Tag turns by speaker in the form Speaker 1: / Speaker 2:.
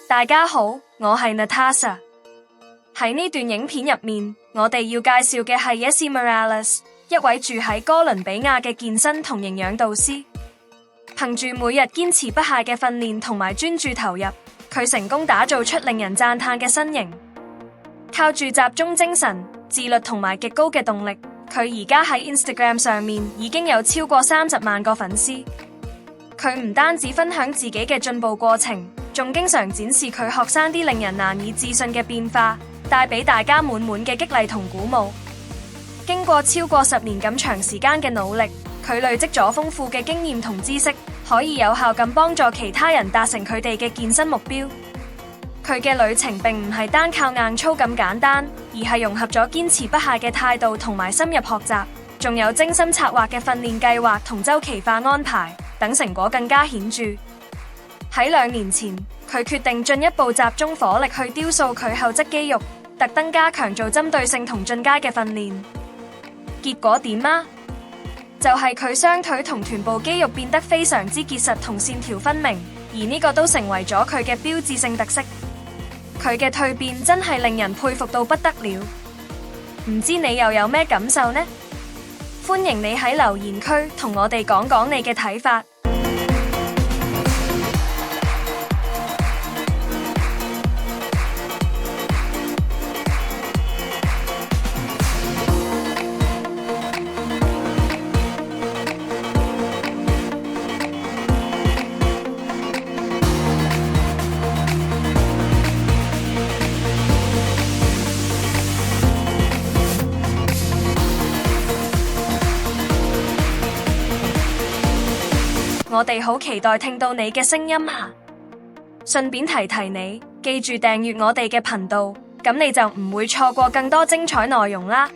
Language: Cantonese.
Speaker 1: 大家好，我係 Natasha。喺呢段影片入面，我哋要介紹嘅係 Yessi Morales， 一位住喺哥倫比亞嘅健身同營養導師。憑住每日堅持不懈嘅訓練同埋專注投入，佢成功打造出令人讚嘆嘅身形。靠住集中精神、自律同埋極高嘅動力，佢而家喺 Instagram 上面已經有超過30萬個粉絲。佢唔單止分享自己嘅進步過程，仲經常展示佢學生啲令人難以置信嘅變化，帶俾大家滿滿嘅激勵同鼓舞。經過超過10年咁長時間嘅努力，佢累積咗豐富嘅經驗同知識，可以有效咁幫助其他人達成佢哋嘅健身目標。佢嘅旅程並唔係單靠硬操咁簡單，而係融合咗堅持不懈嘅態度同埋深入學習，仲有精心策劃嘅訓練計劃同周期化安排，等成果更加顯著。喺2年前，佢決定進一步集中火力去雕塑佢後側肌肉，特登加強做針對性同進階嘅訓練。結果點啊？就係佢雙腿同臀部肌肉變得非常之結實同線條分明，而呢個都成為咗佢嘅標誌性特色。佢嘅蛻變真係令人佩服到不得了。唔知你又有咩感受呢？歡迎你喺留言區同我哋講講你嘅睇法。我哋好期待聽到你嘅聲音啊！順便提提你，記住訂閱我哋嘅頻道，咁你就唔會錯過更多精彩內容啦。